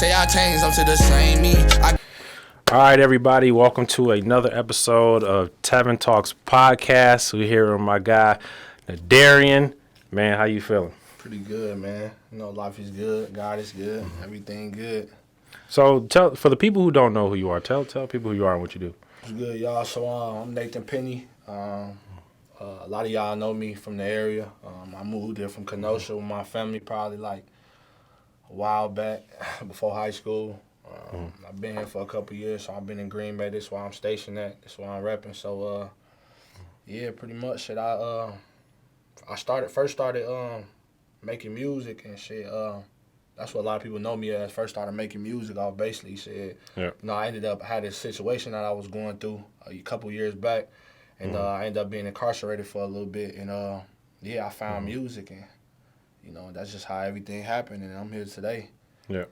say I changed, I'm to the same me. All right, everybody, welcome to another episode of Tevin Talks Podcast. We're here with my guy, Darian. Man, how you feeling? Pretty good, man. You know, life is good, God is good, everything good. So, for the people who don't know who you are, tell people who you are and what you do. It's good, y'all. So, I'm Nathen Peni. A lot of y'all know me from the area. I moved here from Kenosha with my family probably like a while back, before high school. I've been here for a couple years, so I've been in Green Bay. This is where I'm stationed at. This is where I'm repping. So, yeah, pretty much shit. I first started making music and shit. That's what a lot of people know me as. First started making music. I basically said, yeah. You know, I had this situation that I was going through a couple years back, and I ended up being incarcerated for a little bit. And yeah, I found music, and you know, that's just how everything happened. And I'm here today. Yeah.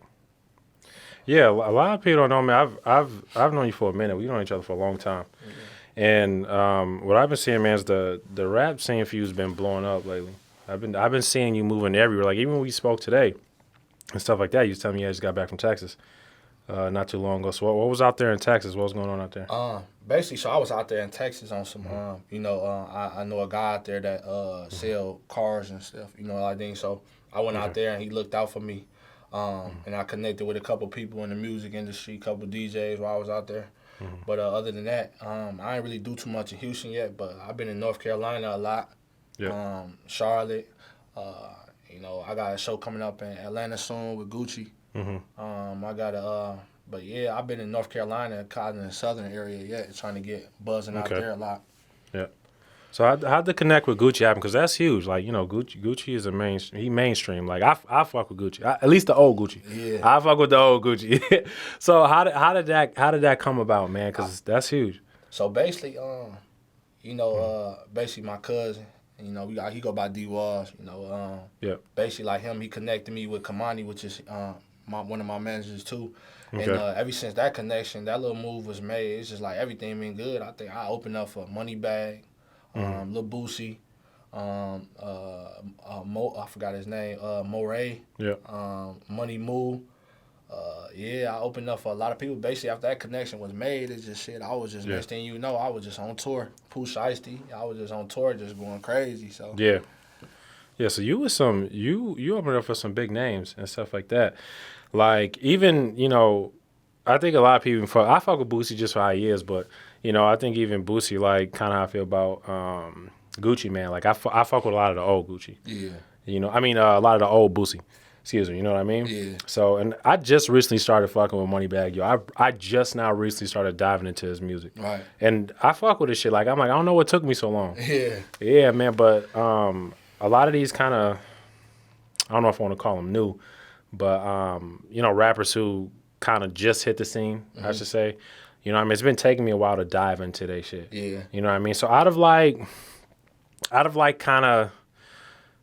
Yeah, a lot of people don't know me. I've known you for a minute. We've known each other for a long time. Mm-hmm. And what I've been seeing, man, is the rap scene for you has been blowing up lately. I've been seeing you moving everywhere. Like even when we spoke today and stuff like that, you was telling me you just got back from Texas not too long ago. So what was out there in Texas? What was going on out there? Basically, so I was out there in Texas on some, you know, I know a guy out there that sell cars and stuff, you know, I think. So I went out there and he looked out for me. And I connected with a couple people in the music industry, a couple DJs while I was out there. Mm-hmm. But other than that, I didn't really do too much in Houston yet, but I've been in North Carolina a lot. Yeah. Charlotte. You know, I got a show coming up in Atlanta soon with Gucci. Mm-hmm. But yeah, I've been in North Carolina, kind of in the southern area yet, trying to get buzzing out there a lot. Yeah. So how'd the connect with Gucci happen? Because that's huge. Like, you know, Gucci is mainstream. Like, I fuck with Gucci. At least the old Gucci. Yeah. I fuck with the old Gucci. So how did that come about, man? Because that's huge. So basically, you know, basically my cousin, you know, he go by D Walls, you know. Basically like him, he connected me with Kamani, which is one of my managers too. Okay. And ever since that connection, that little move was made. It's just like everything been good. I think I opened up for Moneybagg. Lil Boosie, I forgot his name, Moray, Money Moo. Yeah, I opened up for a lot of people. Basically, after that connection was made, it's just shit. I was just, next thing you know, I was just on tour. Pooh, shiesty. I was just on tour, just going crazy. So yeah. So you opened up for some big names and stuff like that. Like even, you know, I think a lot of people I fuck with Boosie just for how he is, but you know, I think even Boosie, like, kind of how I feel about Gucci, man. Like, I fuck with a lot of the old Gucci. Yeah. You know, I mean, a lot of the old Boosie. Excuse me, you know what I mean? Yeah. So, and I just recently started fucking with Moneybagg, yo. I just now recently started diving into his music. Right. And I fuck with this shit. Like, I'm like, I don't know what took me so long. Yeah. Yeah, man, but a lot of these kind of, I don't know if I want to call them new, but, you know, rappers who kind of just hit the scene, I should say. You know what I mean? It's been taking me a while to dive into their shit. Yeah. You know what I mean? So out of like kind of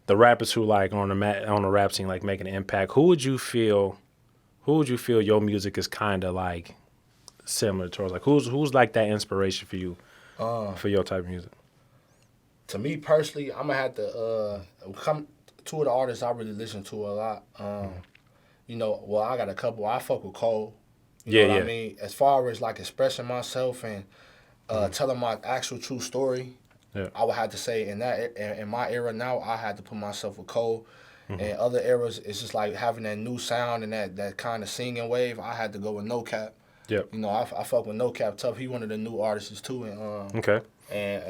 the rappers who like on the rap scene, like making an impact, who would you feel your music is kind of like similar towards? Like who's like that inspiration for you for your type of music? To me personally, I'm gonna have to come two of the artists I really listen to a lot. You know, well, I got a couple. I fuck with Cole. You know what I mean? As far as like expressing myself and telling my actual true story, I would have to say in my era now, I had to put myself with Cole. Mm-hmm. And other eras, it's just like having that new sound and that kind of singing wave. I had to go with No Cap. Yep. You know, I fuck with No Cap tough. He one of the new artists too. And okay. And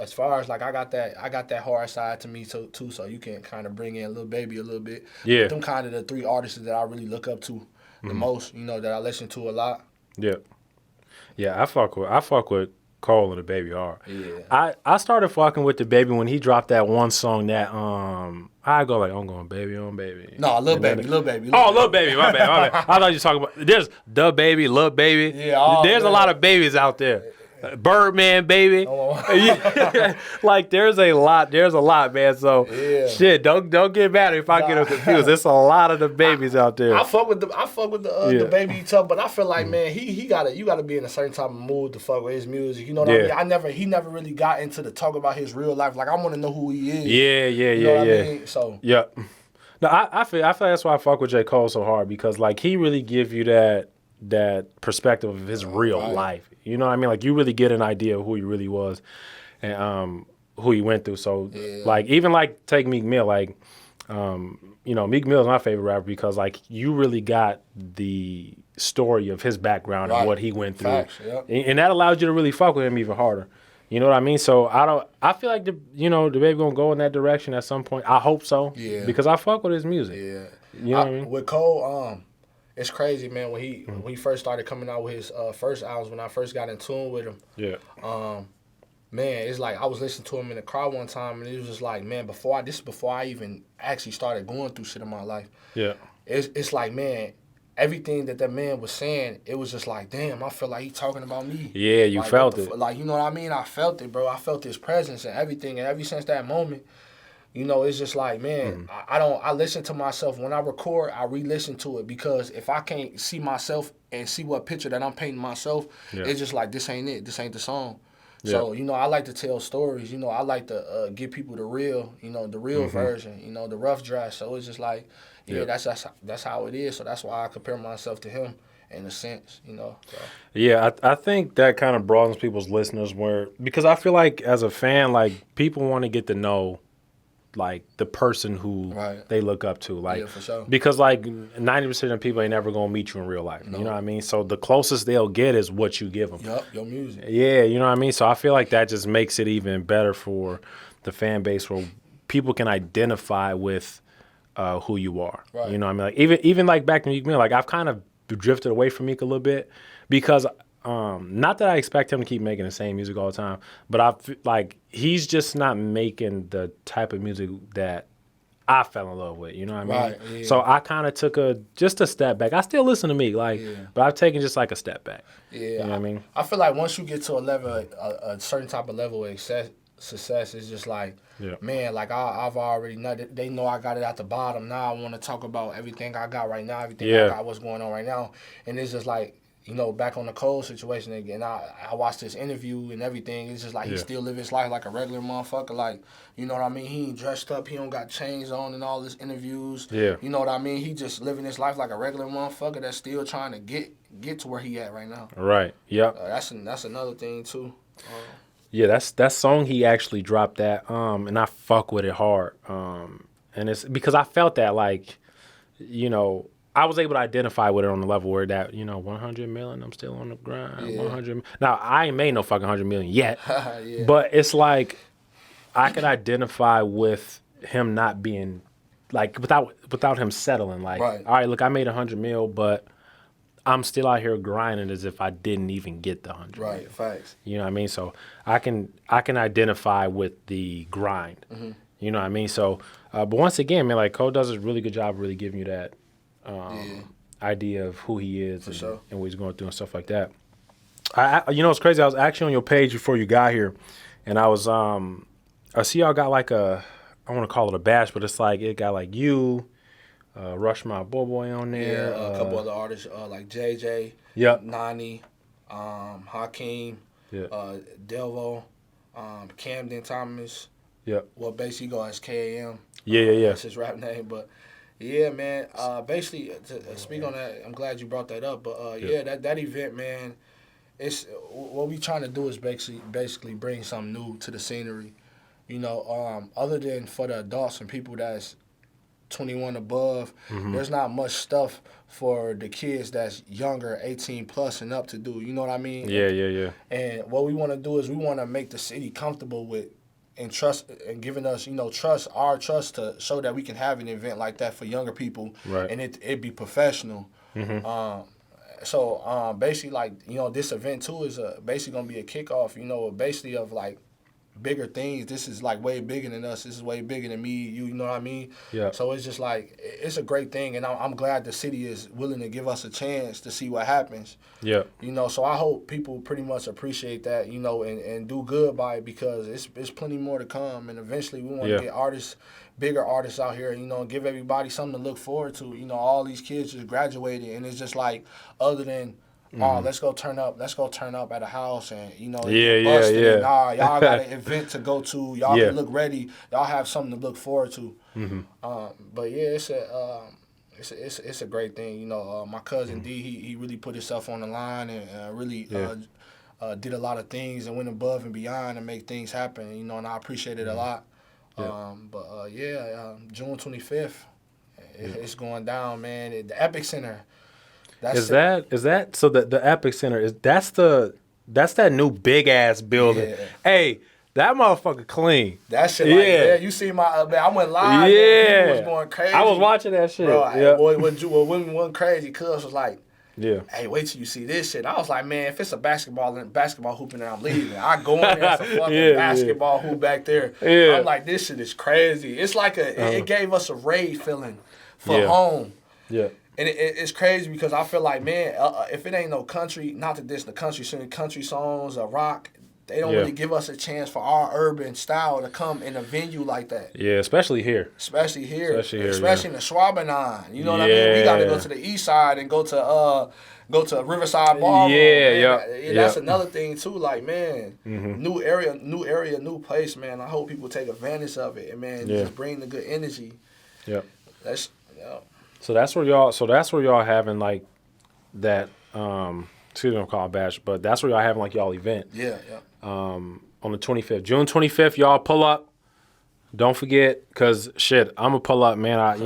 as far as like I got that hard side to me too. So you can kind of bring in Lil Baby a little bit. Yeah. But them kind of the three artists that I really look up to. The most, you know, that I listen to a lot. Yeah. Yeah, I fuck with Cole and the Baby hard. Yeah. I started fucking with the Baby when he dropped that one song that I go like, I'm going baby on baby. No, Lil Baby. My bad. I thought you were talking about there's the Baby, Lil Baby. Yeah, there's a lot of babies out there. Birdman, baby. Like there's a lot, man. So shit, don't get mad if I get them confused. There's a lot of the babies out there. I fuck with the Baby tough, but I feel like man, you gotta be in a certain type of mood to fuck with his music. You know what I mean? He never really got into the talk about his real life. Like I want to know who he is. Yeah. You know what I mean? So No, I feel that's why I fuck with J. Cole so hard, because like he really give you that perspective of his real life. You know what I mean? Like you really get an idea of who he really was and who he went through. So like even like take Meek Mill, like you know, Meek Mill is my favorite rapper because like you really got the story of his background and what he went through. Facts, and that allowed you to really fuck with him even harder. You know what I mean? So I feel like the baby gonna go in that direction at some point. I hope so. Yeah. Because I fuck with his music. Yeah. You know what I mean? With Cole, it's crazy, man. When he first started coming out with his first albums, when I first got in tune with him. Yeah. Man, it's like I was listening to him in the car one time, and it was just like, man, before I even actually started going through shit in my life. Yeah. It's like, man, everything that man was saying, it was just like, damn, I feel like he talking about me. Yeah, you like, felt it. Like, you know what I mean? I felt it, bro. I felt his presence and everything, and ever since that moment, you know, it's just like, man, I listen to myself. When I record, I re-listen to it, because if I can't see myself and see what picture that I'm painting myself, it's just like, this ain't it. This ain't the song. Yeah. So, you know, I like to tell stories. You know, I like to give people the real, you know, the real version, you know, the rough draft. So it's just like, that's how it is. So that's why I compare myself to him in a sense, you know. So. Yeah, I think that kind of broadens people's listeners because I feel like as a fan, like people want to get to know like the person who they look up to, like for sure. Because like 90% of people ain't never gonna meet you in real life. No. You know what I mean? So the closest they'll get is what you give them. Yup, your music. Yeah, you know what I mean. So I feel like that just makes it even better for the fan base, where people can identify with who you are. Right. You know what I mean? Like even like back to Meek Mill, like I've kind of drifted away from Meek a little bit, because not that I expect him to keep making the same music all the time, but I like he's just not making the type of music that I fell in love with. You know what I mean? Right, yeah. So I kind of took just a step back. I still listen to Meek, but I've taken just like a step back. Yeah, you know what I mean? I feel like once you get to a level, a certain type of level of success, it's just like, man, like I've already know that they know I got it at the bottom. Now I want to talk about everything I got right now, everything I got, what's going on right now, and it's just like, you know, back on the Cole situation again, I watched this interview and everything. It's just like he still live his life like a regular motherfucker. Like, you know what I mean? He ain't dressed up. He don't got chains on in all his interviews. Yeah. You know what I mean? He just living his life like a regular motherfucker that's still trying to get to where he at right now. Right. Yep. That's another thing too. Yeah, that song he actually dropped that, and I fuck with it hard. And it's because I felt that, like, you know, I was able to identify with it on the level where that, you know, 100 million, I'm still on the grind. 100. Now I ain't made no fucking 100 million yet, but it's like I could identify with him not being like without him settling. Like, all right, look, I made 100 mil, but I'm still out here grinding as if I didn't even get the 100. Right, mil. facts. You know what I mean? So I can identify with the grind. Mm-hmm. You know what I mean? So, but once again, man, like Cole does a really good job of really giving you that idea of who he is and what he's going through and stuff like that. You know, it's crazy. I was actually on your page before you got here, and I was I see y'all got like I want to call it a bash, but it's like it got like you, Rush My Boy on there. Yeah, a couple other artists like JJ, Nani, Hakeem, Delvo, Camden Thomas. Yeah. Well, basically go as KAM. Yeah. That's his rap name, but. Yeah, man. Basically, to speak on that, I'm glad you brought that up. But that event, man, it's what we trying to do is basically bring something new to the scenery. You know, other than for the adults and people that's 21 above, there's not much stuff for the kids that's younger, 18 plus and up to do. You know what I mean? Yeah. And what we want to do is we want to make the city comfortable with. And trust and giving us, you know, our trust to show that we can have an event like that for younger people, and it be professional. So basically, like, you know, this event too is basically gonna be a kickoff, you know, basically of like bigger things. This is like way bigger than us. This is way bigger than me. You know what I mean? Yeah. So it's just like it's a great thing, and I'm glad the city is willing to give us a chance to see what happens. Yeah. You know, so I hope people pretty much appreciate that, you know, and do good by it, because it's plenty more to come, and eventually we want to get artists, bigger artists out here, you know, and give everybody something to look forward to. You know, all these kids just graduated, and it's just like other than oh, let's go turn up at a house and, you know, Yeah. Nah, y'all got an event to go to. Y'all can look ready. Y'all have something to look forward to. But yeah, it's a great thing. You know, my cousin D, he really put himself on the line and really did a lot of things and went above and beyond and make things happen. You know, and I appreciate it a lot. June 25th, it's going down, man. At the Epic Center. Is that so? The Epic Center that's that new big ass building. Yeah. Hey, that motherfucker clean. That shit, man, you see my man, I went live. Yeah, man, people was going crazy. I was watching that shit. Bro, what went crazy? Cuz was like, yeah. Hey, wait till you see this shit. I was like, man, if it's a basketball hooping and I'm leaving, I go in there, it's a fucking basketball hoop back there. Yeah. I'm like, this shit is crazy. It's like it gave us a raid feeling for home. Yeah. And it's crazy because I feel like, man, if it ain't no country, not to diss the country songs or rock, they don't really give us a chance for our urban style to come in a venue like that. Yeah, especially here. Especially in the Yeah. Schwabenheim. You know what I mean? We got to go to the east side and go to Riverside Ballroom. Yeah. That's another thing too. Like, man, new area, new place, man. I hope people take advantage of it and, man, just bring the good energy. Yeah. So that's where y'all having like that. Excuse me, I'm calling bash, but that's where y'all having like y'all event. Yeah. On the 25th, June 25th, y'all pull up. Don't forget, cause shit, I'm gonna pull up, man. I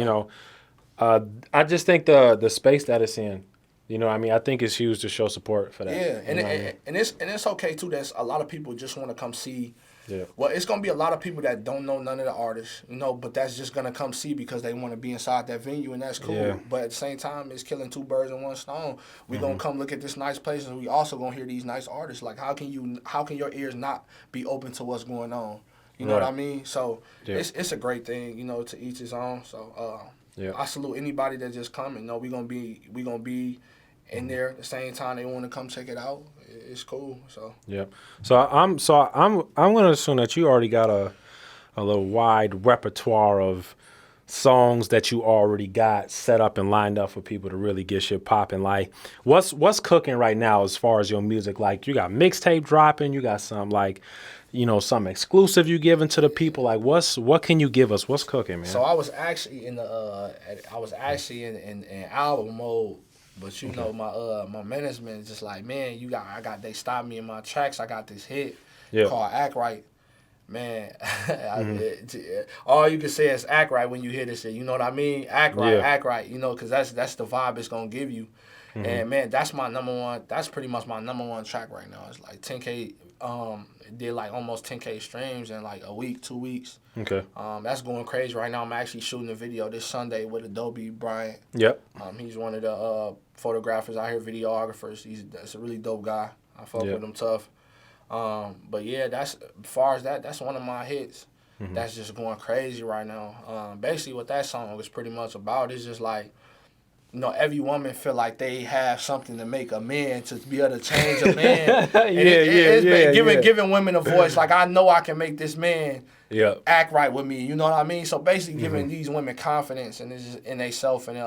just think the space that it's in, you know what I mean? I think it's huge to show support for that. Yeah, and it's okay too. There's a lot of people just want to come see. Yeah. Well, it's gonna be a lot of people that don't know none of the artists, you know, but that's just gonna come see because they want to be inside that venue, and that's cool. Yeah. But at the same time, it's killing two birds in one stone. We gonna come look at this nice place, and we also gonna hear these nice artists. Like, how can your ears not be open to what's going on? You know what I mean? So it's a great thing, you know, to each his own. So I salute anybody that just come and know we gonna be in there at the same time they want to come check it out. It's cool. So I'm gonna assume that you already got a little wide repertoire of songs that you already got set up and lined up for people to really get shit popping. Like, what's cooking right now as far as your music? Like, you got mixtape dropping, you got some like, you know, some exclusive you giving to the people. Like, what can you give us? What's cooking, man? So I was actually in album mode. But you know, my management is just like, man, they stopped me in my tracks. I got this hit called Act Right. Man, all you can say is act right when you hear this shit. You know what I mean? Act right, you know, because that's the vibe it's going to give you. And, man, that's my number one. That's pretty much my number one track right now. It's like 10K, it did like almost 10K streams in like a week, 2 weeks. Okay. That's going crazy right now. I'm actually shooting a video this Sunday with Adobe Bryant. Yep. He's one of the photographers out here, videographers. That's a really dope guy. I fuck with him tough. But yeah, as far as that's one of my hits. That's just going crazy right now. Basically, what that song is pretty much about is just like, you know, every woman feel like they have something to make a man, to be able to change a man. Giving women a voice. Like, I know I can make this man act right with me. You know what I mean? So basically, giving these women confidence in themselves, and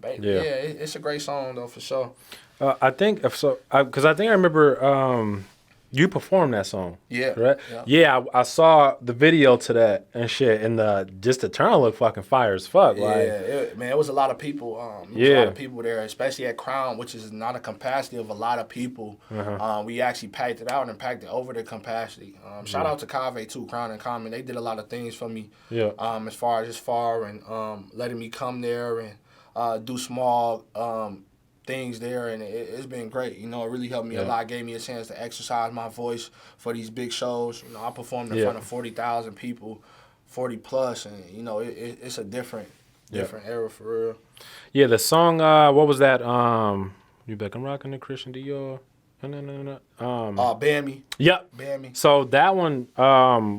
it's a great song though, for sure. I think so, because I remember you performed that song. Yeah. Right? Yeah, I saw the video to that and shit, and just the turn looked fucking fire as fuck. Yeah, like, man, it was a lot of people. A lot of people there, especially at Crown, which is not a capacity of a lot of people. We actually packed it out and packed it over the capacity. Shout out to Kave too, Crown and Common. They did a lot of things for me. Yeah. As far and letting me come there and do small things there, and it's been great. You know, it really helped me a lot. Gave me a chance to exercise my voice for these big shows. You know, I performed in front of 40,000 people, 40 plus, and you know, it's a different era for real. Yeah, the song. What was that? You back? I'm rocking the Christian Dior. No. Bammy. Yep. Bammy. So that one,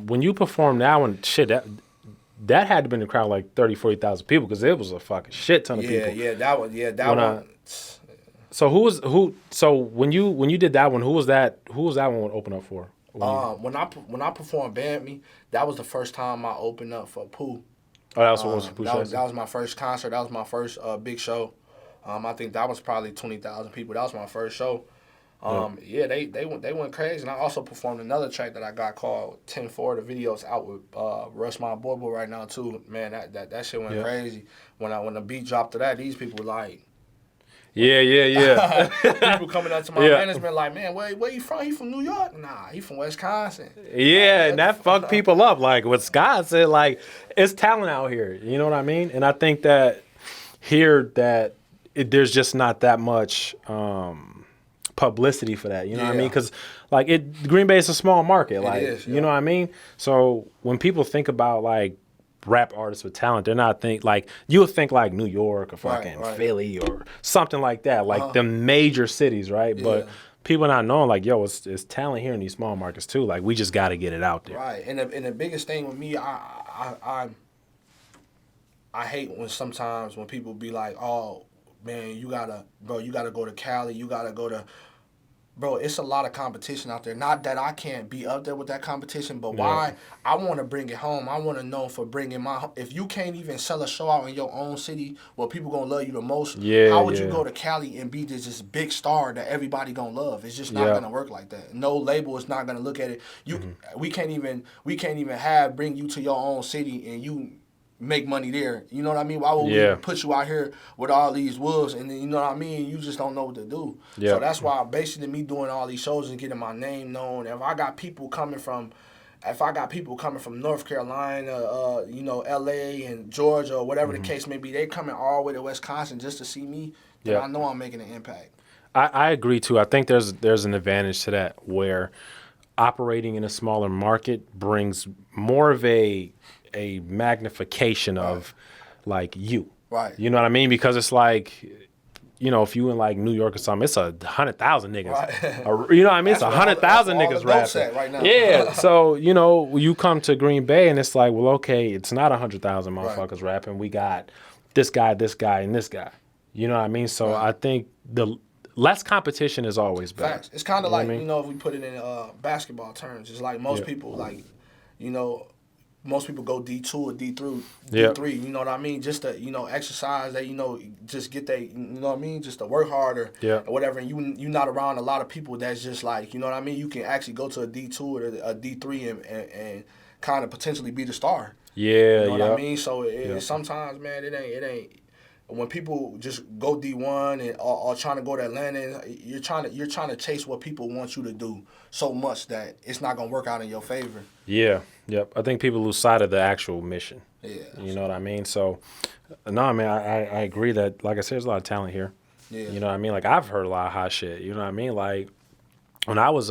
when you performed that one, shit, that had to be in the crowd like 30,000, 40,000 people, because it was a fucking shit ton of people. That one. So when you did that one, who was that one would open up for? When I performed Bammy, that was the first time I opened up for Pooh. Oh, that was for Pooh. That was my first concert. That was my first big show. I think that was probably 20,000 people. That was my first show. They went crazy. And I also performed another track that I got called 10-4. The video's out with Russ My Boy right now too. Man, that shit went crazy. When the beat dropped to that, these people like people coming up to my management like, man, where you from? He from New York? Nah, he from Wisconsin. Yeah, and that fucked people up. Like Wisconsin, like it's talent out here. You know what I mean? And I think that here there's just not that much publicity for that. You know what I mean? Because like Green Bay is a small market. Like you know what I mean? So when people think about like rap artists with talent, they're not you would think like New York or fucking Philly or something like that, like the major cities, right? Yeah. But people not knowing like, yo, it's talent here in these small markets too. Like we just got to get it out there. Right. And the biggest thing with me, I hate when people be like, oh man, you gotta go to Cali, you gotta go to. Bro, it's a lot of competition out there. Not that I can't be up there with that competition, but why? I want to bring it home. I want to know for bringing if you can't even sell a show out in your own city where people going to love you the most, how would you go to Cali and be this big star that everybody going to love? It's just not going to work like that. No label is not going to look at it. We can't even bring you to your own city and you make money there. You know what I mean? Why would we put you out here with all these wolves and then, you know what I mean? You just don't know what to do. Yeah. So that's why basically me doing all these shows and getting my name known. If I got people coming from North Carolina, LA and Georgia or whatever the case may be, they coming all the way to Wisconsin just to see me, then I know I'm making an impact. I agree too. I think there's an advantage to that where operating in a smaller market brings more of a magnification of like you. Right. You know what I mean? Because it's like, you know, if you in like New York or something, it's 100,000 niggas. Right. You know what I mean? It's 100,000 niggas rapping. Right now. Yeah. So, you know, you come to Green Bay and it's like, well, okay, it's not 100,000 motherfuckers rapping. We got this guy, and this guy. You know what I mean? So I think the less competition is always better. Facts. It's kind of like, you know, if we put it in basketball terms, it's like most people like, you know, most people go D2 or D3, you know what I mean? Just to, you know, exercise, that, you know, just get you know what I mean? Just to work harder or whatever. And you're not around a lot of people that's just like, you know what I mean? You can actually go to a D2 or a D3 and kind of potentially be the star. Yeah, you know what I mean? So sometimes, man, it ain't. When people just go D1 and or trying to go to Atlanta, you're trying to chase what people want you to do so much that it's not gonna work out in your favor. Yeah, yep. I think people lose sight of the actual mission. Yeah, you know what I mean. So, no, man, I agree that, like I said, there's a lot of talent here. Yeah, you know what I mean. Like I've heard a lot of hot shit. You know what I mean. Like when I was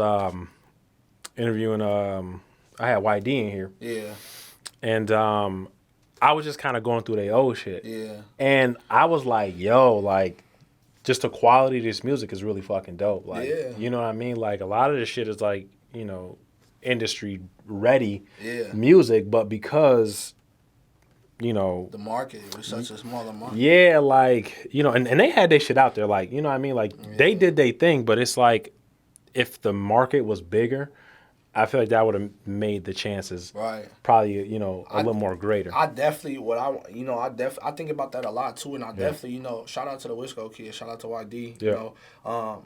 interviewing, I had YD in here. Yeah, and I was just kind of going through their old shit. Yeah. And I was like, yo, like, just the quality of this music is really fucking dope. Like, you know what I mean? Like, a lot of this shit is like, you know, industry ready music, but because, you know. The market was such a smaller market. Yeah, like, you know, and they had their shit out there. Like, you know what I mean? Like, they did their thing, but it's like, if the market was bigger, I feel like that would have made the chances probably, you know, a little more greater. I definitely, I think about that a lot too, and I definitely, you know, shout out to the Wisco kids, shout out to YD, you know.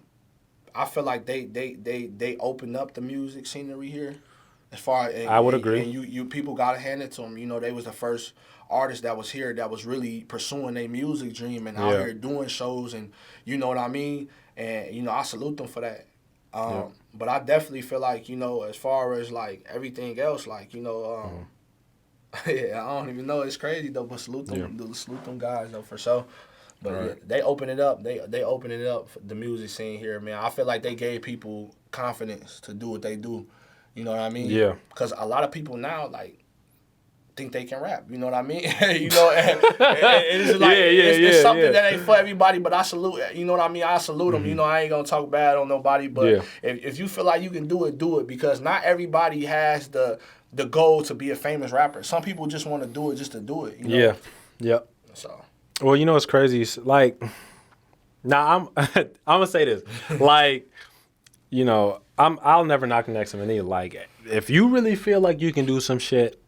I feel like they opened up the music scenery here. As far as, I would agree. And you people gotta hand it to them. You know, they was the first artist that was here that was really pursuing their music dream and out here doing shows, and you know what I mean. And you know, I salute them for that. But I definitely feel like, you know, as far as like everything else, like, you know, I don't even know. It's crazy though, but salute them guys though for sure. But they open it up. They open it up for the music scene here, man. I feel like they gave people confidence to do what they do. You know what I mean? Yeah. Because a lot of people now like think they can rap. You know what I mean? You know, and it's like it's something that ain't for everybody. But I salute. You know what I mean? I salute them. You know, I ain't gonna talk bad on nobody. But if you feel like you can do it, because not everybody has the goal to be a famous rapper. Some people just want to do it just to do it. You know? Yeah. Yep. So. Well, you know what's crazy? Like, I'm gonna say this. Like, you know, I'll never knock the next man either. Like, if you really feel like you can do some shit,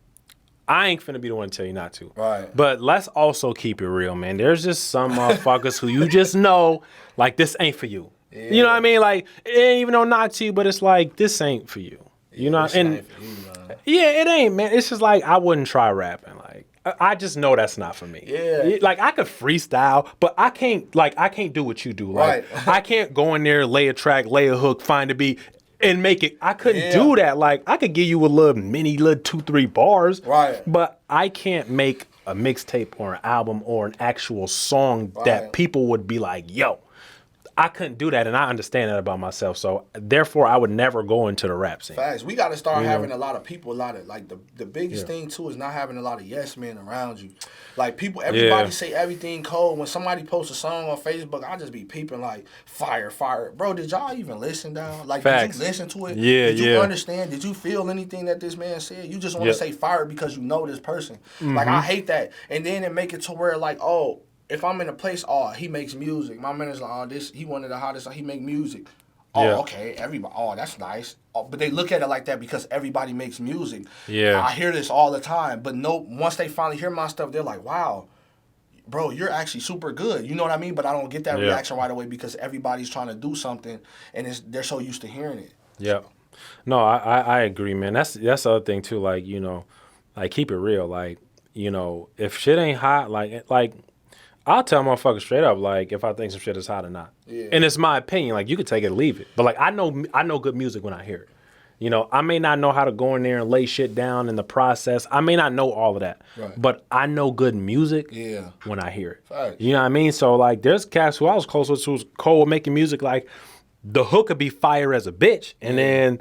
I ain't finna be the one to tell you not to. Right. But let's also keep it real, man. There's just some motherfuckers who you just know, like, this ain't for you. Yeah. You know what I mean? Like, it ain't even no knock to you, but it's like, this ain't for you. You know? And yeah, it ain't, man. It's just like, I wouldn't try rapping. Like, I just know that's not for me. Yeah. Like, I could freestyle, but I can't do what you do. Like, right. I can't go in there, lay a track, lay a hook, find a beat, and make it. I couldn't do that. Like, I could give you a little 2-3 bars. Right. But I can't make a mixtape or an album or an actual song that people would be like, yo. I couldn't do that, and I understand that about myself. So, therefore, I would never go into the rap scene. Facts. We got to start having a lot of people, like, the biggest thing, too, is not having a lot of yes men around you. Like, everybody say everything cold. When somebody posts a song on Facebook, I just be peeping like, fire. Bro, did y'all even listen down? Like, Facts. did you listen to it? Yeah, Did you understand? Did you feel anything that this man said? You just want to say fire because you know this person. Like, I hate that. And then it make it to where, like, oh, if I'm in a place, he makes music. My man is like, he one of the hottest, he make music. Okay, everybody, that's nice. But they look at it like that because everybody makes music. Yeah. I hear this all the time. But once they finally hear my stuff, they're like, wow, bro, you're actually super good. You know what I mean? But I don't get that reaction right away because everybody's trying to do something and they're so used to hearing it. Yeah. No, I agree, man. That's the other thing too, like, you know, like keep it real. Like, you know, if shit ain't hot, like I'll tell motherfuckers straight up, like, if I think some shit is hot or not. Yeah. And it's my opinion. Like, you can take it or leave it. But, like, I know good music when I hear it. You know, I may not know how to go in there and lay shit down in the process. I may not know all of that. Right. But I know good music when I hear it. Right. You know what I mean? So, like, there's cats who I was close with who was cold with making music. Like, the hook could be fire as a bitch. And then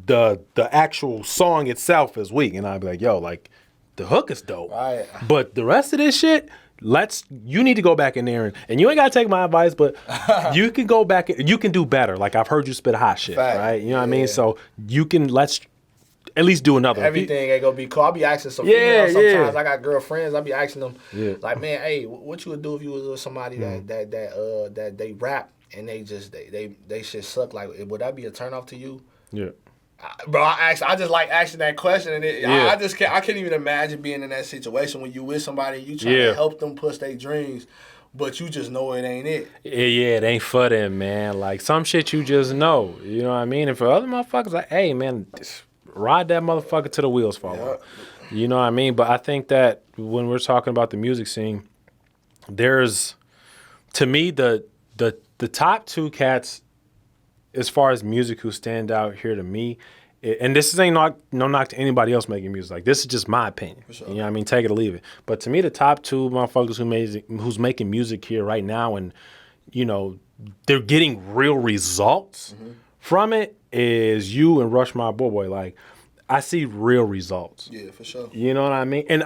the actual song itself is weak. And I'd be like, yo, like, the hook is dope. Right. But the rest of this shit... you need to go back in there and you ain't gotta take my advice, but you can go back. You can do better. Like I've heard you spit hot shit, right? You know what I mean? So you can let's at least do another. Everything ain't gonna be cool. I'll be asking some females sometimes. I got girlfriends. I be asking them like, man, hey, what you would do if you was with somebody that they rap and they shit suck? Like, would that be a turn off to you? Yeah. Bro, I just like asking that question, and I can't even imagine being in that situation when you with somebody and you trying to help them push their dreams, but you just know it ain't it. Yeah, it ain't for them, man. Like some shit you just know, you know what I mean? And for other motherfuckers, like, hey, man, just ride that motherfucker till the wheels fall off. You know what I mean? But I think that when we're talking about the music scene, there's, to me, the top two cats as far as music who stand out here to me, and this ain't no knock to anybody else making music. Like, this is just my opinion. Sure. You know what I mean? Take it or leave it. But to me, the top two motherfuckers who's making music here right now and, you know, they're getting real results from it is you and Rush My Boy. Like, I see real results. Yeah, for sure. You know what I mean? And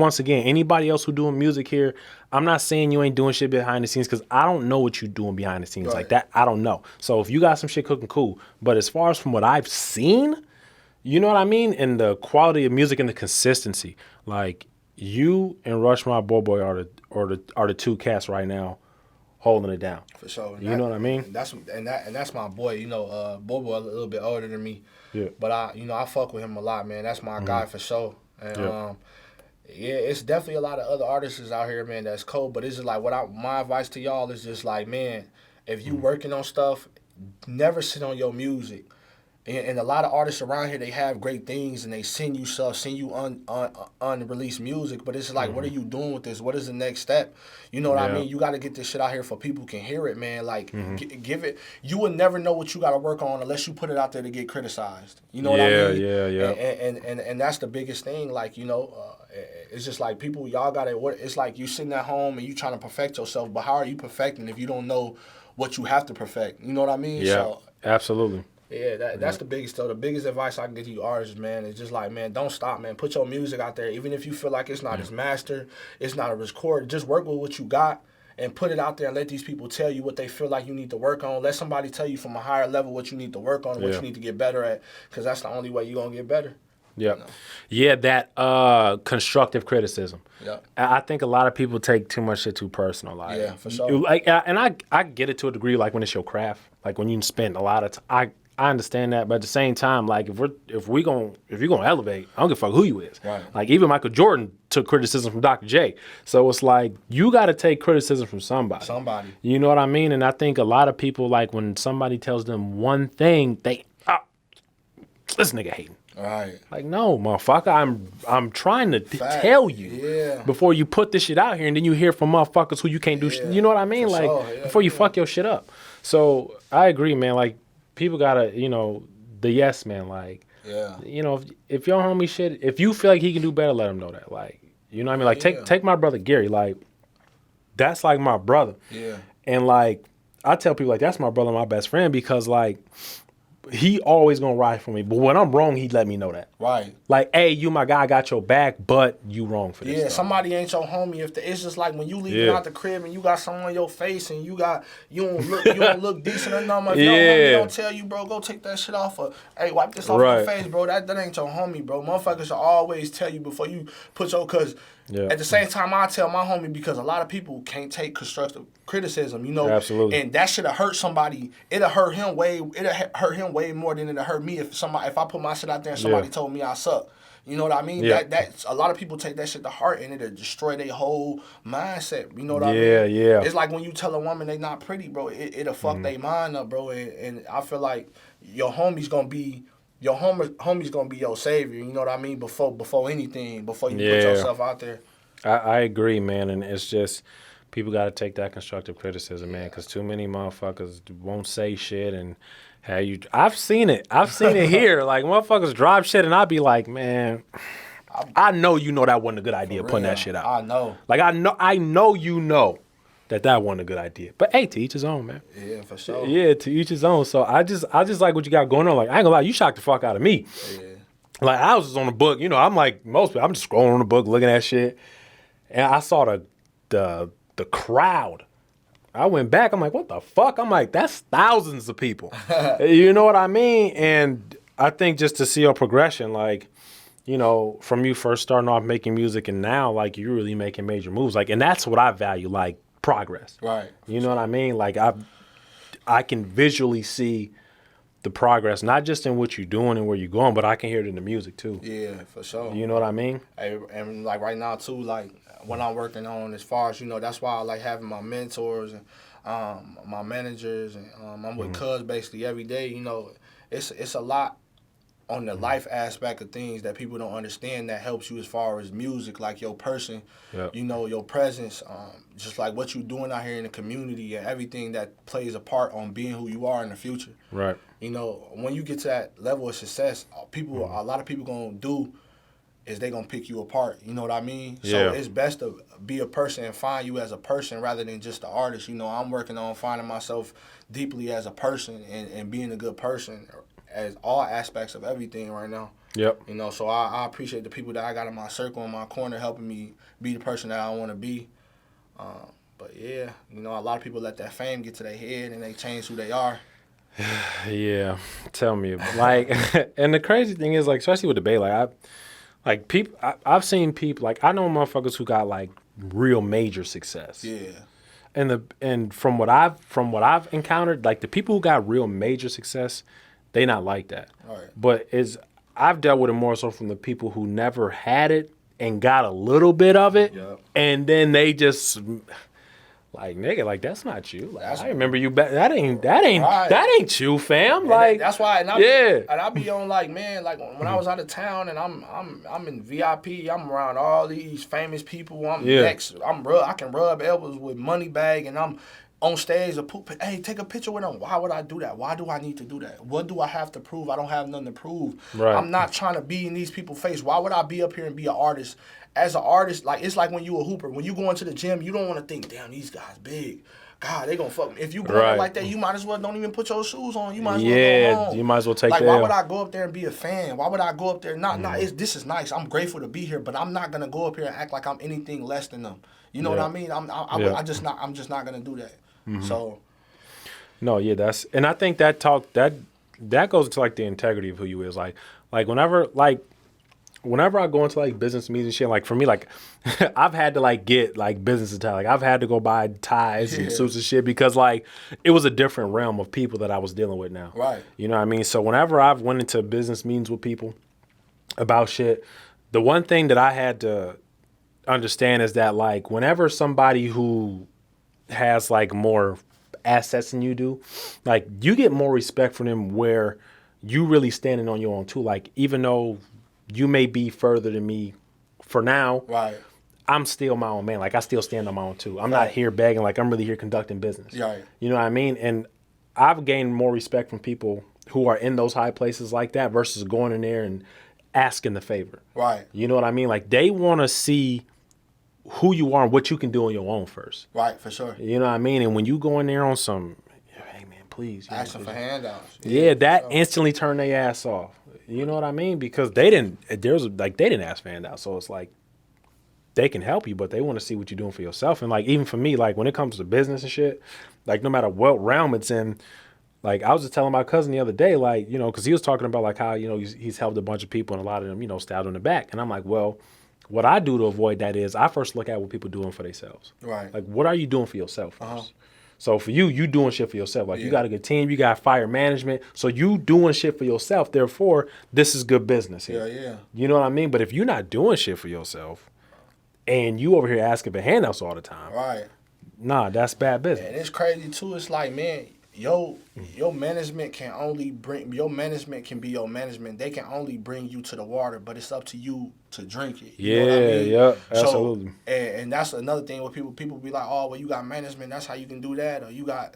once again, anybody else who doing music here, I'm not saying you ain't doing shit behind the scenes because I don't know what you doing behind the scenes like that. I don't know. So if you got some shit cooking, cool. But as far as from what I've seen, you know what I mean? And the quality of music and the consistency, like you and Rush My Boy are the two cats right now holding it down. For sure. You know what I mean? That's my boy. You know, Boy a little bit older than me. Yeah. But I fuck with him a lot, man. That's my guy for sure. And yeah, it's definitely a lot of other artists out here, man, that's cold. But it's just like my advice to y'all is just like, man, if you working on stuff, never sit on your music. And a lot of artists around here, they have great things and they send you stuff, send you unreleased music. But it's like, what are you doing with this? What is the next step? You know what I mean? You got to get this shit out here for people can hear it, man. Like, give it. You will never know what you got to work on unless you put it out there to get criticized. You know what I mean? Yeah. And that's the biggest thing. Like, you know, it's just like people, y'all got to, it's like you sitting at home and you trying to perfect yourself. But how are you perfecting if you don't know what you have to perfect? You know what I mean? Yeah, so, absolutely. Yeah, that's the biggest, though. The biggest advice I can give to you artists, man, is just like, man, don't stop, man. Put your music out there. Even if you feel like it's not as mastered, it's not a record, just work with what you got and put it out there and let these people tell you what they feel like you need to work on. Let somebody tell you from a higher level what you need to work on, what you need to get better at, because that's the only way you're going to get better. Yeah. You know? Yeah, that constructive criticism. Yeah. I think a lot of people take too much shit too personal. Like, for sure. Like, and I get it to a degree, like when it's your craft, like when you spend a lot of time. I understand that, but at the same time, like if you're gonna elevate, I don't give a fuck who you is. Right. Like even Michael Jordan took criticism from Dr. J. So it's like you got to take criticism from somebody. You know what I mean? And I think a lot of people, like when somebody tells them one thing, they this nigga hating. Right. Like, no, motherfucker, I'm trying to tell you before you put this shit out here, and then you hear from motherfuckers who you can't do shit. You know what I mean? Like, before you fuck your shit up. So I agree, man. Like, people gotta, the yes man. Like, if your homie shit, if you feel like he can do better, let him know that. Like, you know what I mean? Like, take my brother Gary. Like, that's like my brother. Yeah. And like, I tell people like that's my brother, my best friend, because like, he always gonna ride for me. But when I'm wrong, he let me know that. Right. Like, hey, you my guy, I got your back, but you wrong for this. Yeah, stuff. Somebody ain't your homie. It's just like when you leaving out the crib and you got something on your face and you don't look decent or nothing. If your homie don't tell you, bro, go take that shit off. Hey, wipe this off your face, bro. That ain't your homie, bro. Motherfuckers should always tell you before you put your, cause at the same time I tell my homie, because a lot of people can't take constructive criticism, Absolutely. And that should have hurt somebody. It'll hurt him way more than it'll hurt me if I put my shit out there and somebody told me I suck. You know what I mean? Yeah. That's a lot of people take that shit to heart and it'll destroy their whole mindset. You know what I mean? Yeah. It's like when you tell a woman they not pretty, bro. It'll fuck their mind up, bro. And I feel like your homie's gonna be your savior. You know what I mean? Before anything, before you put yourself out there. I agree, man. And it's just people got to take that constructive criticism, man, because too many motherfuckers won't say shit and. I've seen it here. Like, motherfuckers drop shit, and I'll be like, man, I know that wasn't a good idea putting that shit out. I know. Like, I know that wasn't a good idea. But, hey, to each his own, man. Yeah, for sure. Yeah, to each his own. So, I just like what you got going on. Like, I ain't gonna lie, you shocked the fuck out of me. Yeah. Like, I was just on the book. I'm like most people. I'm just scrolling on the book, looking at shit. And I saw the crowd. I went back. I'm like, what the fuck? I'm like, that's thousands of people. You know what I mean? And I think just to see your progression, like, from you first starting off making music and now, like, you're really making major moves. Like, and that's what I value, like, progress. Right. You know what I mean? Like, I can visually see the progress, not just in what you're doing and where you're going, but I can hear it in the music, too. Yeah, for sure. You know what I mean? And like, right now, too, like, what I'm working on as far as, that's why I like having my mentors and my managers, and I'm with Cuz basically every day. It's a lot on the life aspect of things that people don't understand that helps you as far as music, like your person, your presence, just like what you're doing out here in the community and everything that plays a part on being who you are in the future. Right. When you get to that level of success, a lot of people gonna do is they gonna pick you apart. You know what I mean? Yeah. So it's best to be a person and find you as a person rather than just an artist. I'm working on finding myself deeply as a person and being a good person as all aspects of everything right now. Yep. So I appreciate the people that I got in my circle, in my corner, helping me be the person that I want to be. But yeah, a lot of people let that fame get to their head and they change who they are. Yeah, tell me. Like, and the crazy thing is, like, especially with the Bay, I've seen people, like, I know motherfuckers who got, like, real major success. Yeah. And from what I've encountered, like, the people who got real major success, they not like that. Right. But I've dealt with it more so from the people who never had it and got a little bit of it, and then they just... Like, nigga, like, that's not you. Like, I remember you back. That ain't you, fam. And like, that's why. And I be on, like, man, like, when I was out of town and I'm in VIP, I'm around all these famous people. I can rub elbows with Moneybagg, and I'm on stage. Hey, take a picture with them. Why would I do that? Why do I need to do that? What do I have to prove? I don't have nothing to prove. Right. I'm not trying to be in these people's face. Why would I be up here and be an artist? As an artist, like, it's like when you a hooper. When you go into the gym, you don't want to think, damn, these guys big. God, they gonna fuck me. If you go out like that, you might as well don't even put your shoes on. You might as well go home. You might as well take like, why would I go up there and be a fan? Why would I go up there? This is nice. I'm grateful to be here, but I'm not gonna go up here and act like I'm anything less than them. You know what I mean? I'm just not gonna do that. So. No, yeah, and I think that goes to, like, the integrity of who you is. Like whenever, like, whenever I go into like business meetings and shit, like for me, like I've had to like get like business attire. Like I've had to go buy ties and suits and shit because like it was a different realm of people that I was dealing with now. Right. You know what I mean? So whenever I've went into business meetings with people about shit, the one thing that I had to understand is that like whenever somebody who has like more assets than you do, like you get more respect from them where you really standing on your own too. Like even though you may be further than me for now, Right. I'm still my own man. Like I still stand on my own too. I'm not here begging. Like I'm really here conducting business. Right. You know what I mean? And I've gained more respect from people who are in those high places like that versus going in there and asking the favor. Right. You know what I mean? Like they want to see who you are and what you can do on your own first. Right, for sure. You know what I mean? And when you go in there on some, hey man, please. Asking for handouts. Yeah, that instantly turned their ass off. You know what I mean? Because they didn't ask for handouts. So it's like they can help you, but they want to see what you're doing for yourself. And like even for me, like when it comes to business and shit, like no matter what realm it's in, like I was just telling my cousin the other day, like, you know, because he was talking about like how, you know, he's helped a bunch of people and a lot of them, you know, stabbed in the back. And I'm like, well, what I do to avoid that is I first look at what people doing for themselves. Right. Like, what are you doing for yourself first? So for you doing shit for yourself. Like you got a good team, you got fire management. So you doing shit for yourself. Therefore, this is good business here. Yeah. You know what I mean? But if you're not doing shit for yourself and you over here asking for handouts all the time, Right. nah, that's bad business. And it's crazy too. It's like, man, your management can be your management. They can only bring you to the water, but it's up to you to drink it. You know what I mean? Yeah, absolutely. So, and that's another thing where people be like, oh, well, you got management, that's how you can do that, or you got.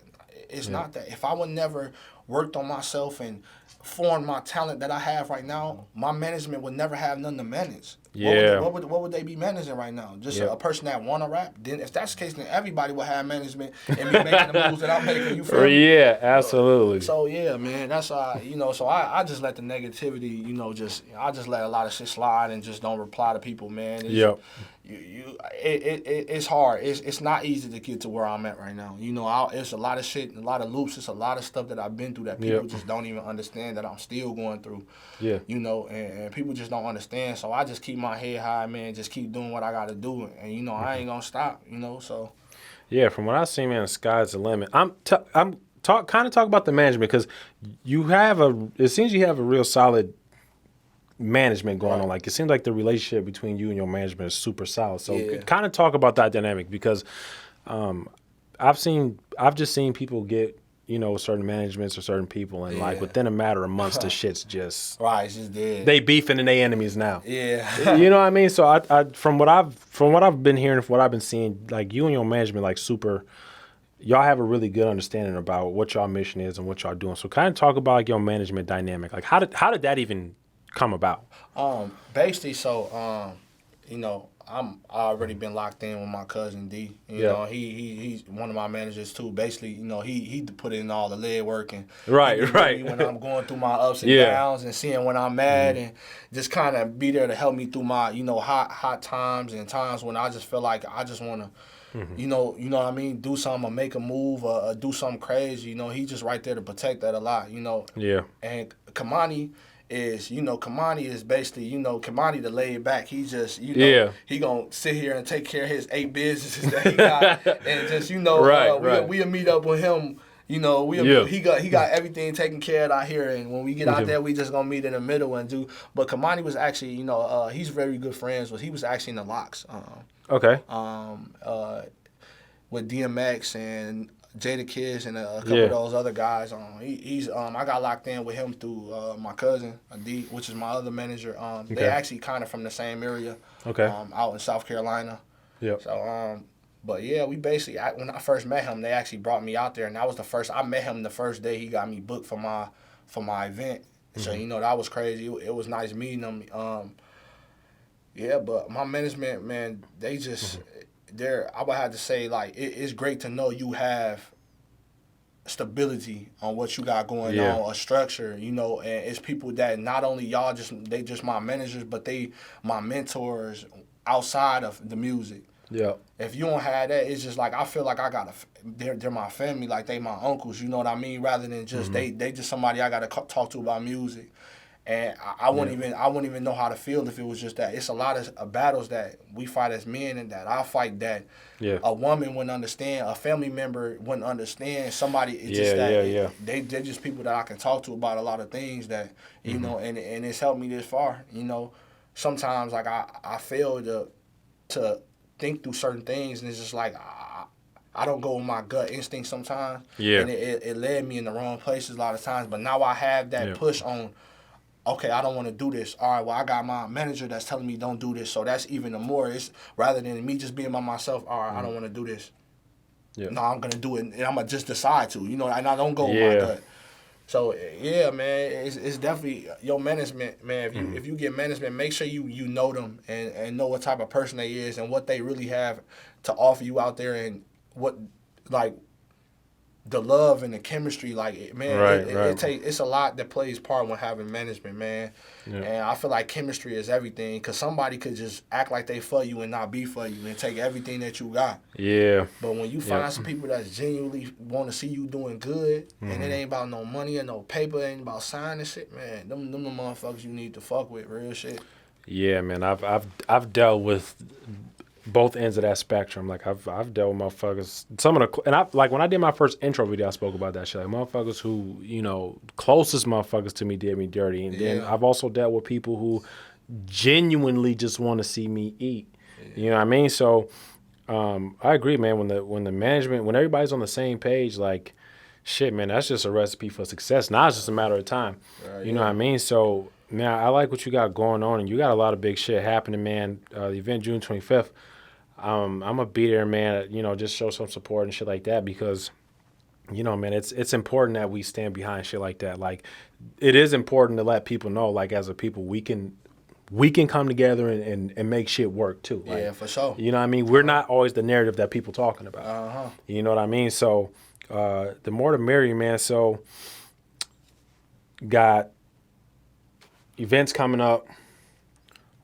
It's not that. If I would never worked on myself and formed my talent that I have right now, my management would never have nothing to manage. Yeah. What would they be managing right now? Just a person that want to rap? Then if that's the case, then everybody will have management and be making the moves that I'm making. You feel me? Yeah, absolutely. So yeah, man, that's you know. So I just let the negativity, you know, I just let a lot of shit slide and just don't reply to people, man. It's hard. It's not easy to get to where I'm at right now. You know, it's a lot of shit, a lot of loops. It's a lot of stuff that I've been through that people just don't even understand that I'm still going through. Yeah. You know, and people just don't understand. So I just keep my head high, man. Just keep doing what I got to do, and you know, I ain't gonna stop. You know, so. Yeah, from what I see, man, the sky's the limit. I'm talk about the management because it seems you have a real solid management going on. Like it seems like the relationship between you and your management is super solid. So kind of talk about that dynamic because I've just seen people get, you know, certain managements or certain people and like within a matter of months the shit's just it's just dead. They beefing and they enemies now. Yeah. You know what I mean? So I from what I've been hearing, from what I've been seeing, like you and your management like super, y'all have a really good understanding about what y'all mission is and what y'all doing. So kind of talk about like your management dynamic. Like how did that even come about? Basically, so you know, I already been locked in with my cousin D. You know, he's one of my managers too. Basically, you know, he put in all the lead work and right. when I'm going through my ups and downs and seeing when I'm mad and just kind of be there to help me through my, you know, hot times and times when I just feel like I just want to. You know what I mean? Do something or make a move or do something crazy. You know, he's just right there to protect that a lot. You know. Yeah. And Kamani is basically, you know, Kamani the laid back. He just, you know, he gonna sit here and take care of his 8 businesses that he got, and just, you know, we'll meet up with him. You know, he got everything taken care of out here, and when we get out there, we just gonna meet in the middle and do. But Kamani was actually, you know, he's very good friends with. He was actually in the Locks. With DMX and Jada Kids and a couple of those other guys. He's I got locked in with him through my cousin D, which is my other manager. They actually kind of from the same area. Out in South Carolina. So but yeah, we basically when I first met him, they actually brought me out there, and that was I met him the first day he got me booked for my event. So you know that was crazy. It was nice meeting him. But my management, man, they just. I would have to say, like, it's great to know you have stability on what you got going on, a structure, you know, and it's people that not only they just my managers, but they my mentors outside of the music. Yeah. If you don't have that, it's just like I feel like they're my family, like they my uncles, you know what I mean? Rather than just they just somebody I got to talk to about music. And I wouldn't even know how to feel if it was just that. It's a lot of battles that we fight as men and that I fight that a woman wouldn't understand, a family member wouldn't understand. Somebody, they're just people that I can talk to about a lot of things that, you know, and it's helped me this far. You know, sometimes like I fail to think through certain things, and it's just like I don't go with my gut instinct sometimes. Yeah. And it led me in the wrong places a lot of times. But now I have that push on, okay, I don't want to do this. All right, well, I got my manager that's telling me don't do this. So that's even more. It's rather than me just being by myself, all right, I don't want to do this. Yeah. No, I'm going to do it, and I'm going to just decide to, you know, and I don't go with my gut. So, yeah, man, it's definitely your management, man. If you get management, make sure you know them and know what type of person they is and what they really have to offer you out there and what, like, the love and the chemistry, like, man, it's a lot that plays part when having management, man. Yeah. And I feel like chemistry is everything, because somebody could just act like they for you and not be for you and take everything that you got. Yeah. But when you find some people that genuinely want to see you doing good, and it ain't about no money or no paper, it ain't about signing shit, man, them the motherfuckers you need to fuck with, real shit. Yeah, man, I've dealt with both ends of that spectrum. Like I've dealt with motherfuckers. Some of the and I like when I did my first intro video, I spoke about that shit. Like motherfuckers who, you know, closest motherfuckers to me did me dirty, and then I've also dealt with people who genuinely just want to see me eat. You know what I mean? So I agree, man. When the management, when everybody's on the same page, like shit, man, that's just a recipe for success. Now it's just a matter of time. You know what I mean? So man, I like what you got going on, and you got a lot of big shit happening, man. The event June 25th. I'm gonna be there, man. You know, just show some support and shit like that, because, you know, man, it's important that we stand behind shit like that. Like, it is important to let people know, like, as a people, we can come together and make shit work too. Like, yeah, for sure. You know what I mean? We're not always the narrative that people talking about. You know what I mean? So the more the merrier, man. So got events coming up.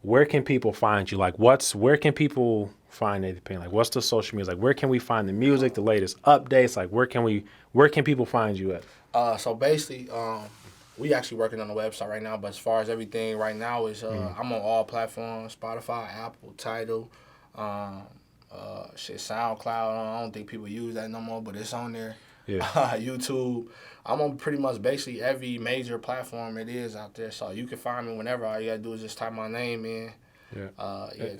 Where can people find you? Like, where can people find Nathen Peni? Like, what's the social media? Like, where can we find the music, the latest updates? Like, where can people find you at? So basically, we actually working on the website right now, but as far as everything right now is, I'm on all platforms: Spotify, Apple, Tidal, SoundCloud. I don't think people use that no more, but it's on there. Yeah. YouTube. I'm on pretty much basically every major platform it is out there, so you can find me whenever. All you gotta do is just type my name in. Yeah.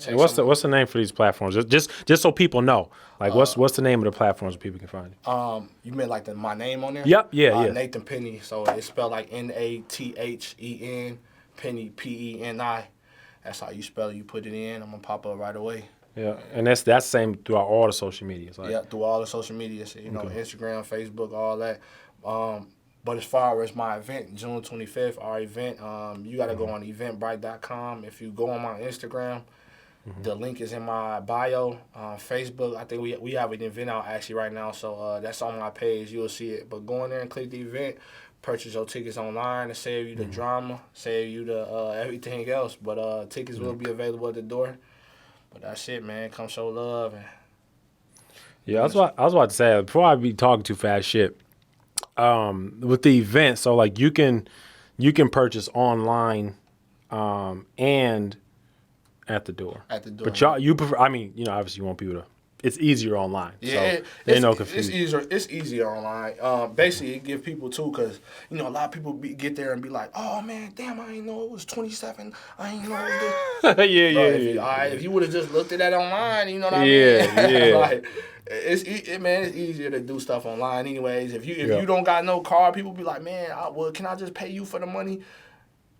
And what's the name for these platforms? Just so people know. Like, what's the name of the platforms where people can find you? You meant like my name on there? Yep. Yeah. Nathen Peni. So it's spelled like Nathen, Penny, Peni. That's how you spell it. You put it in, I'm gonna pop up right away. Yeah, and that's the same throughout all the social medias. Like. Yeah, through all the social medias. You know, Instagram, Facebook, all that. But as far as my event, June 25th, our event, you got to go on eventbrite.com. If you go on my Instagram, the link is in my bio. Facebook, I think we have an event out actually right now, so that's on my page. You'll see it. But go in there and click the event, purchase your tickets online to save you the drama, save you the everything else. But tickets will be available at the door. But that's it, man. Come show love. Yeah, I was about to say, before I be talking too fast shit, with the event, so like you can purchase online and at the door. At the door. But you prefer, I mean, you know, obviously you want people to, it's easier online. Yeah, so there's no confusion. It's easier online. Basically, it gives people too, because, you know, a lot of people get there and be like, oh man, damn, I didn't know it was 27. I didn't know it was this. If you would have just looked at that online, you know what I mean? Yeah. Like, it's easier to do stuff online anyways. If you don't got no car, people be like, man, can I just pay you for the money?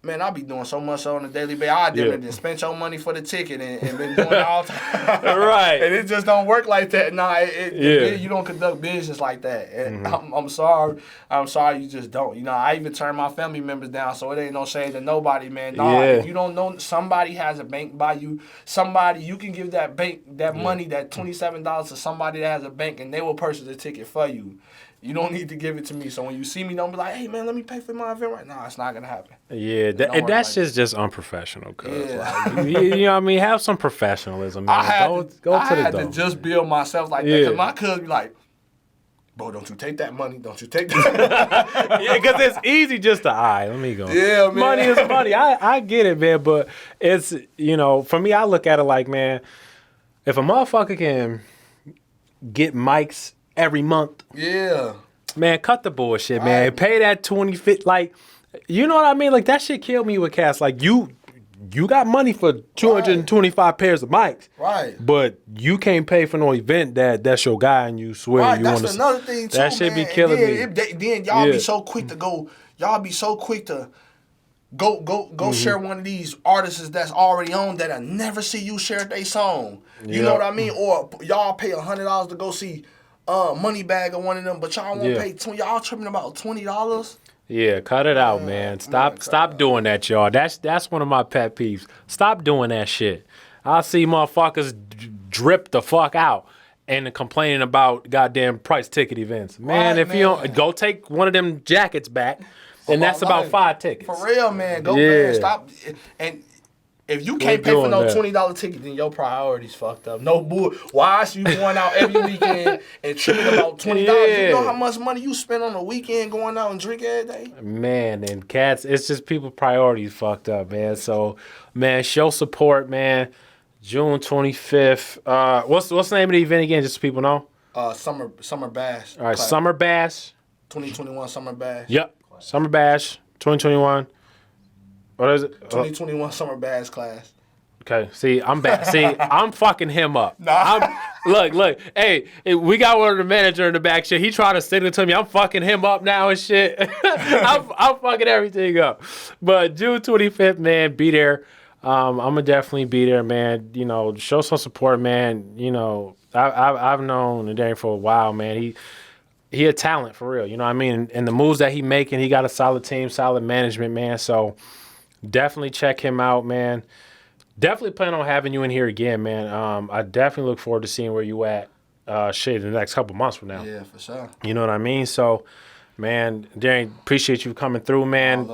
Man, I be doing so much on a daily basis. I didn't spend your money for the ticket and been doing it all the time. Right. And it just don't work like that. Nah, you don't conduct business like that. And I'm sorry. You just don't. You know, I even turn my family members down, so it ain't no shade to nobody, man. Nah, if you don't know, somebody has a bank by you. Somebody, you can give that bank, that money, that $27 to somebody that has a bank, and they will purchase a ticket for you. You don't need to give it to me. So when you see me, don't be like, hey, man, let me pay for my event right now. It's not going to happen. Yeah, that's just unprofessional. Like, you know what I mean? Have some professionalism, man. I had to just build myself like that. Because my cousin be like, bro, don't you take that money. Don't you take that. Yeah, because it's easy just to, let me go. Yeah, man. Money is money. I get it, man. But it's, for me, I look at it like, man, if a motherfucker can get mics every month. Yeah. Man, cut the bullshit, man. Right. Pay that 20, 50, like, you know what I mean? Like, that shit killed me with cats. Like, you got money for 225 pairs of mics. Right. But you can't pay for no event that's your guy and you swear you want to. That's another thing, too, that shit be killing me. Then y'all be so quick to go, go share one of these artists that's already on that I never see you share their song. You know what I mean? Or y'all pay $100 to go see Moneybagg or one of them, but y'all won't pay y'all tripping about $20. Yeah, cut it out, man. Stop doing that, y'all. That's one of my pet peeves. Stop doing that shit. I see motherfuckers drip the fuck out and complaining about goddamn price ticket events. Man, if you don't go take one of them jackets back, and that's about 5 tickets. For real, man. Go man. Stop. And if you can't pay for no $20 ticket, then your priorities fucked up. No bull. Why is you going out every weekend and tripping about $20? You know how much money you spend on a weekend going out and drink every day? Man, and cats, it's just people priorities fucked up, man. So, man, show support, man. June 25th. What's the name of the event again, just so people know? Summer Bash. All right, class. Summer Bash. 2021 Summer Bash. Yep. Summer Bash, 2021. What is it? 2021 Summer Bash class. Okay, see, I'm back. See, I'm fucking him up. Nah. Look. Hey, we got one of the manager in the back shit. He trying to signal to me. I'm fucking him up now and shit. I'm fucking everything up. But June 25th, man, be there. I'm gonna definitely be there, man. Show some support, man. I've known Darian for a while, man. He a talent for real. You know what I mean? And the moves that he making, he got a solid team, solid management, man. So definitely check him out, man. Definitely plan on having you in here again, man. I definitely look forward to seeing where you at in the next couple months from now. Yeah, for sure. You know what I mean? So, man, Darian, appreciate you coming through, man.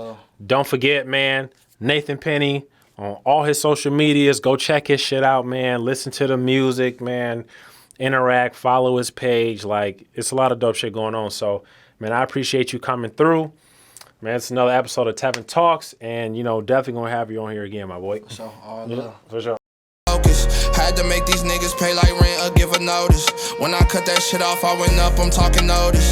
Don't forget, man, Nathen Peni on all his social medias. Go check his shit out, man. Listen to the music, man. Interact, follow his page. Like, it's a lot of dope shit going on. So, man, I appreciate you coming through. Man, it's another episode of Tevin Talks, and, definitely going to have you on here again, my boy. For sure. For sure. Had to make these niggas pay like rent or give a notice. When I cut that shit off, I went up, I'm talking notice.